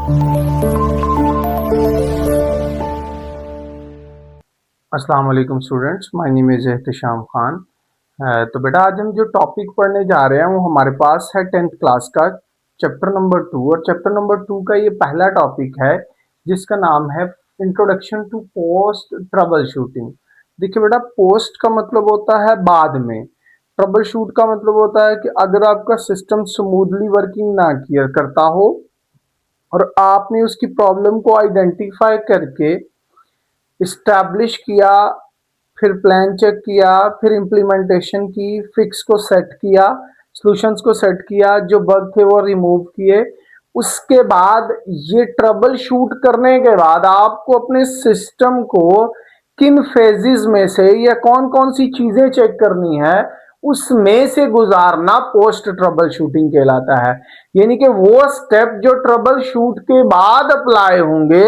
अस्सलाम वालेकुम students, my name is Ehtisham Khan. तो बेटा आज हम जो टॉपिक पढ़ने जा रहे हैं वो हमारे पास है 10th क्लास का चैप्टर नंबर 2। और चैप्टर नंबर 2 का ये पहला टॉपिक है जिसका नाम है introduction to post troubleshooting. देखिए बेटा, पोस्ट का मतलब होता है बाद में, ट्रबल शूट का मतलब होता है कि अगर आपका सिस्टम स्मूथली वर्किंग ना किया करता हो और आपने उसकी प्रॉब्लम को आइडेंटिफाई करके इस्टेब्लिश किया, फिर प्लान चेक किया, फिर इम्प्लीमेंटेशन की, फिक्स को सेट किया, सॉल्यूशंस को सेट किया, जो बग थे वो रिमूव किए। उसके बाद ये ट्रबल शूट करने के बाद आपको अपने सिस्टम को किन फेजेस में से या कौन कौन सी चीजें चेक करनी है उसमें से गुजारना पोस्ट ट्रबल शूटिंग कहलाता है। यानी कि वो स्टेप जो ट्रबल शूट के बाद अप्लाई होंगे,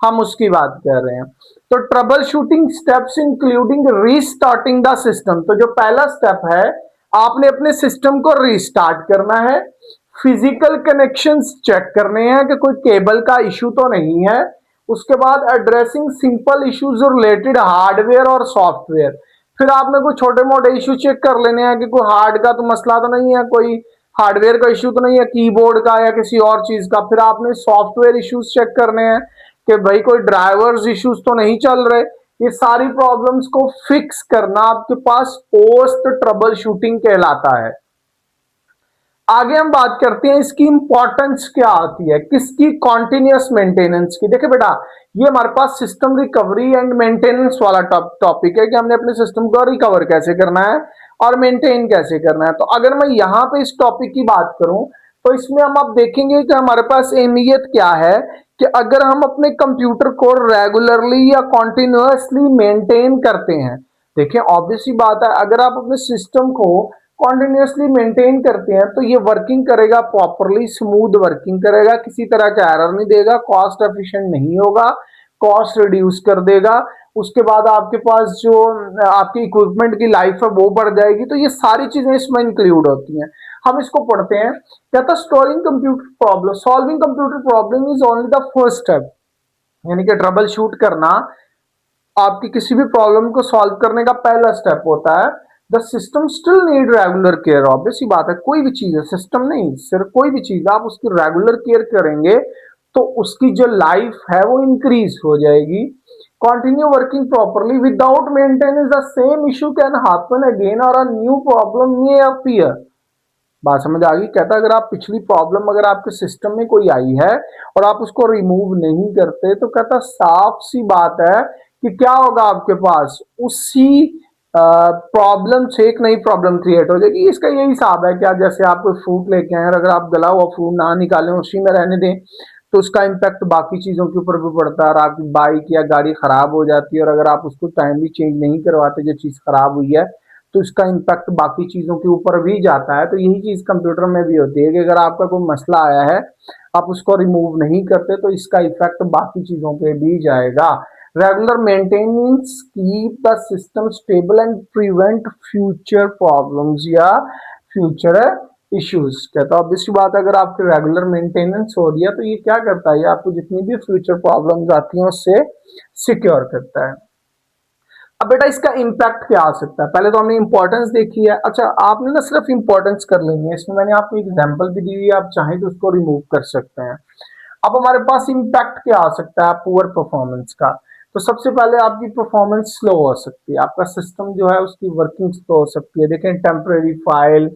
हम उसकी बात कर रहे हैं। तो trouble shooting steps including restarting the system. तो जो पहला स्टेप है, आपने अपने सिस्टम को रीस्टार्ट करना है, फिजिकल कनेक्शंस चेक करने हैं कि कोई केबल का इशू तो नहीं है। उसके बाद addressing simple issues related hardware और सॉफ्टवेयर। फिर आपने कोई छोटे मोटे इशू चेक कर लेने हैं कि कोई हार्ड का तो मसला तो नहीं है, कोई हार्डवेयर का इशू तो नहीं है, कीबोर्ड का या किसी और चीज का। फिर आपने सॉफ्टवेयर इश्यूज चेक करने हैं कि भाई कोई ड्राइवर्स इश्यूज तो नहीं चल रहे। ये सारी प्रॉब्लम्स को फिक्स करना आपके पास पोस्ट ट्रबल शूटिंग कहलाता है। आगे हम बात करते हैं इसकी इंपॉर्टेंस क्या आती है, किसकी, कॉन्टिन्यूस मेंटेनेंस की। देखिए बेटा, ये हमारे पास सिस्टम रिकवरी एंड मेंटेनेंस वाला टॉपिक है कि हमने अपने सिस्टम को रिकवर कैसे करना है और मेंटेन कैसे करना है। तो अगर मैं यहां पे इस टॉपिक की बात करूं तो इसमें हम आप देखेंगे कि हमारे पास अहमियत क्या है कि अगर हम अपने कंप्यूटर को रेगुलरली या कॉन्टिन्यूसली मेंटेन करते हैं। देखिए ऑब्वियस ही बात है, अगर आप अपने सिस्टम को कॉन्टिन्यूसली मेंटेन करते हैं तो ये वर्किंग करेगा, प्रॉपरली स्मूथ वर्किंग करेगा, किसी तरह का एरर नहीं देगा, कॉस्ट एफिशिएंट नहीं होगा, कॉस्ट रिड्यूस कर देगा। उसके बाद आपके पास जो आपकी इक्विपमेंट की लाइफ है वो बढ़ जाएगी। तो ये सारी चीजें इसमें इंक्लूड होती हैं। हम इसको पढ़ते हैं। कहता storing computer problem, solving computer problem is only the first step. यानी कि ट्रबल शूट करना आपकी किसी भी प्रॉब्लम को सॉल्व करने का पहला स्टेप होता है। The system still need regular care. Obvious ही बात है, कोई भी चीज है, सिस्टम नहीं, सिर्फ कोई भी चीज आप उसकी रेगुलर केयर करेंगे तो उसकी जो लाइफ है वो इंक्रीज हो जाएगी। Continue working properly without maintenance the same issue can happen again और a new problem may appear. बात समझ आ गई? कहता अगर आप पिछली प्रॉब्लम अगर आपके सिस्टम में कोई आई है और आप उसको रिमूव नहीं करते तो कहता साफ सी बात है कि क्या होगा, आपके पास उसी प्रॉब्लम से एक नई प्रॉब्लम क्रिएट हो जाएगी। इसका यही हिसाब है कि आप जैसे आप कोई फ्रूट लेके आए और अगर आप गला हुआ फ्रूट ना निकालें, उसी में रहने दें, तो उसका इम्पैक्ट बाकी चीजों के ऊपर भी पड़ता है और आपकी बाइक या गाड़ी खराब हो जाती है। और अगर आप उसको टाइमली चेंज नहीं करवाते जो चीज खराब हुई है तो इसका इम्पैक्ट बाकी चीजों के ऊपर भी जाता है। तो यही चीज कंप्यूटर में भी होती है कि अगर आपका कोई मसला आया है, आप उसको रिमूव नहीं करते तो इसका इफेक्ट बाकी चीजों पे भी जाएगा। Regular maintenance keep the system stable and prevent future problems या फ्यूचर इश्यूज। कहता है ऑब्वियसली बात है, अगर आपकी रेगुलर मेंटेनेंस हो रही है तो ये क्या करता है, ये आपको जितनी भी फ्यूचर प्रॉब्लम्स आती हैं उससे सिक्योर करता है। अब बेटा इसका इम्पैक्ट क्या आ सकता है, पहले तो हमने इंपॉर्टेंस देखी है। अच्छा, आपने ना सिर्फ इंपॉर्टेंस कर लेनी है, इसमें मैंने आपको एग्जांपल भी दी हुई है, आप चाहें तो उसको रिमूव कर सकते हैं। अब हमारे पास इम्पैक्ट क्या आ सकता है पुअर परफॉर्मेंस का। तो सबसे पहले आपकी परफॉर्मेंस स्लो हो सकती है, आपका सिस्टम जो है उसकी वर्किंग स्लो हो सकती है। देखें टेम्परेरी फाइल,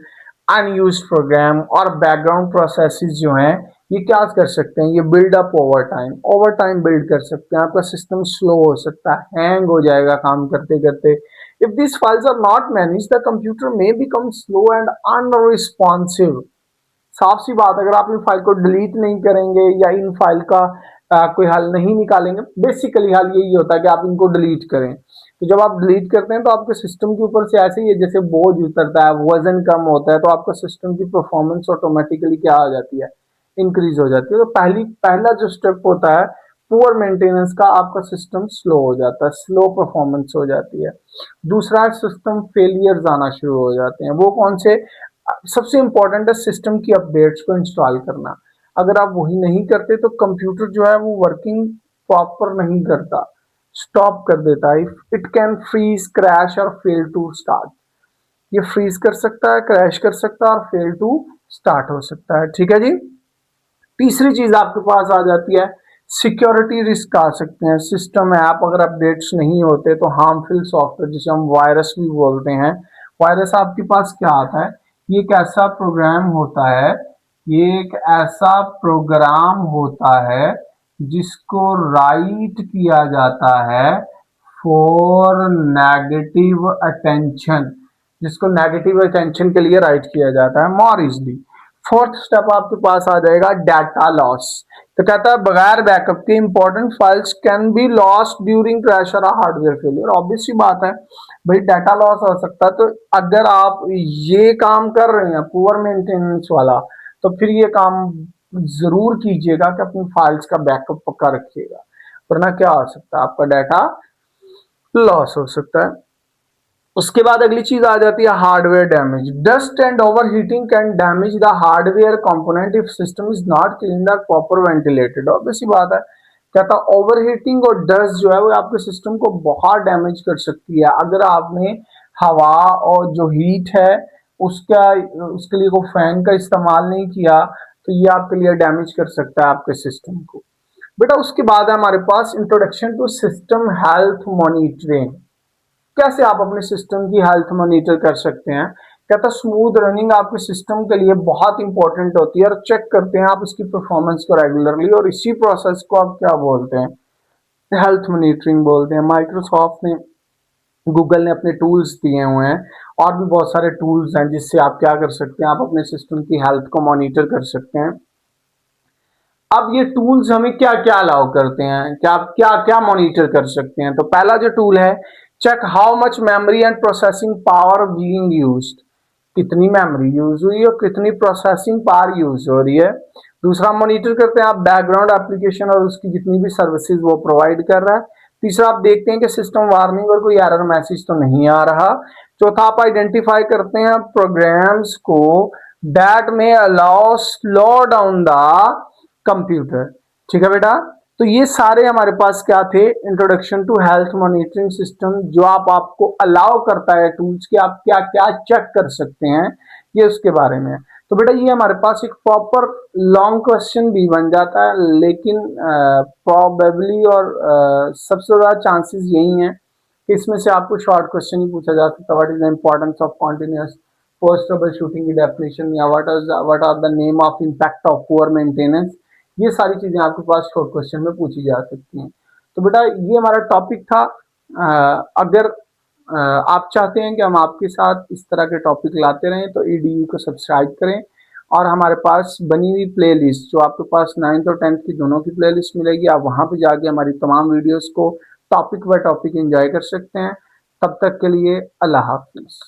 अनयूज्ड प्रोग्राम और बैकग्राउंड प्रोसेसेस जो हैं ये क्या कर सकते हैं, ये build up over time build कर सकते हैं। आपका सिस्टम स्लो हो सकता है, हैंग हो जाएगा काम करते करते। If this files are not manage the computer may become slow and unresponsive. साफ सी बात, अगर आप इन फाइल को डिलीट नहीं करेंगे या इन फाइल का कोई हल नहीं निकालेंगे, बेसिकली हल यही होता है कि आप इनको डिलीट करें। तो जब आप डिलीट करते हैं तो आपके सिस्टम के ऊपर से ऐसे ही है जैसे बोझ उतरता है, वजन कम होता है, तो आपका सिस्टम की परफॉर्मेंस ऑटोमेटिकली क्या आ जाती है, इंक्रीज हो जाती है। तो पहला जो स्टेप होता है पुअर मेंटेनेंस का, आपका सिस्टम स्लो हो जाता है, स्लो परफॉर्मेंस हो जाती है। दूसरा, सिस्टम फेलियर्स आना शुरू हो जाते हैं। वो कौन से? सबसे इंपॉर्टेंट है सिस्टम की अपडेट्स को इंस्टॉल करना। अगर आप वही नहीं करते तो कंप्यूटर जो है वो वर्किंग प्रॉपर नहीं करता, स्टॉप कर देता है। इट कैन फ्रीज, क्रैश और फेल टू स्टार्ट। ये फ्रीज कर सकता है, क्रैश कर सकता है और फेल टू स्टार्ट हो सकता है। ठीक है जी। तीसरी चीज आपके पास आ जाती है सिक्योरिटी रिस्क आ सकते हैं। सिस्टम ऐप अगर अपडेट्स नहीं होते तो हार्मफुल सॉफ्टवेयर, जिसे हम वायरस भी बोलते हैं, वायरस आपके पास क्या आता है, ये एक ऐसा प्रोग्राम होता है, ये एक ऐसा प्रोग्राम होता है जिसको राइट किया जाता है फॉर नेगेटिव अटेंशन, जिसको नेगेटिव अटेंशन के लिए राइट किया जाता है मोर इजली। फोर्थ स्टेप आपके पास आ जाएगा डाटा लॉस। तो कहता है बगैर बैकअप के important files can be lost during crash और हार्डवेयर फेलियर। ऑब्वियस सी बात है भाई, डाटा लॉस हो सकता है। तो अगर आप ये काम कर रहे हैं पुअर मेंटेनेंस वाला, तो फिर ये काम जरूर कीजिएगा कि अपनी फाइल्स का बैकअप पक्का रखिएगा, वरना क्या हो सकता है, आपका डाटा लॉस हो सकता है। उसके बाद अगली चीज आ जाती है hardware damage. Dust and over heating can damage the hardware component if system is not clean और प्रॉपर वेंटिलेटेड। ऑब्वियस बात है, कहता ओवर हीटिंग और डस्ट जो है वो आपके सिस्टम को बहुत डैमेज कर सकती है। अगर आपने हवा और जो हीट है उसका उसके लिए कोई फैन का इस्तेमाल नहीं किया तो ये आपके लिए डैमेज कर सकता है आपके सिस्टम को। बेटा उसके बाद है हमारे पास introduction to system health monitoring. कैसे आप अपने सिस्टम की हेल्थ मॉनिटर कर सकते हैं। कहता स्मूथ रनिंग आपके सिस्टम के लिए बहुत इंपॉर्टेंट होती है और चेक करते हैं आप इसकी परफॉर्मेंस को रेगुलरली, और इसी प्रोसेस को आप क्या बोलते हैं, हेल्थ मॉनिटरिंग बोलते हैं। माइक्रोसॉफ्ट ने, गूगल ने अपने टूल्स दिए हुए हैं, और भी बहुत सारे टूल्स हैं जिससे आप क्या कर सकते हैं, आप अपने सिस्टम की हेल्थ को मॉनिटर कर सकते हैं। अब ये टूल्स हमें क्या क्या अलाउ करते हैं, क्या क्या क्या मॉनिटर कर सकते हैं। तो पहला जो टूल है, check how much memory and processing power being used, कितनी मेमोरी यूज हुई और कितनी प्रोसेसिंग पावर यूज हो रही है। दूसरा मॉनिटर करते हैं आप बैकग्राउंड एप्लीकेशन और उसकी जितनी भी सर्विसेज वो प्रोवाइड कर रहा है। तीसरा आप देखते हैं कि सिस्टम वार्निंग और कोई एरर मैसेज तो नहीं आ रहा। चौथा आप आइडेंटिफाई करते हैं प्रोग्राम्स को दैट में allow slow down the computer. ठीक है बेटा, तो ये सारे हमारे पास क्या थे, introduction to health monitoring system, जो आपको अलाउ करता है टूल्स के आप क्या क्या चेक कर सकते हैं, ये उसके बारे में। तो बेटा ये हमारे पास एक प्रॉपर लॉन्ग क्वेश्चन भी बन जाता है, लेकिन प्रोबेबली और सबसे ज्यादा चांसेस यही हैं कि इसमें से आपको शॉर्ट क्वेश्चन ही पूछा जा सकता है। What is the importance of continuous post troubleshooting की डेफिनेशन, या what are the name of impact of poor maintenance. ये सारी चीजें आपके पास शॉर्ट क्वेश्चन में पूछी जा सकती हैं। तो बेटा ये हमारा टॉपिक था। अगर आप चाहते हैं कि हम आपके साथ इस तरह के टॉपिक लाते रहें तो EDU को सब्सक्राइब करें, और हमारे पास बनी हुई प्लेलिस्ट, जो आपके पास 9th और 10th की दोनों की प्लेलिस्ट मिलेगी, आप वहां पे जाके हमारी तमाम वीडियोस को टॉपिक बाय टॉपिक एंजॉय कर सकते हैं। तब तक के लिए अल्लाह हाफिज।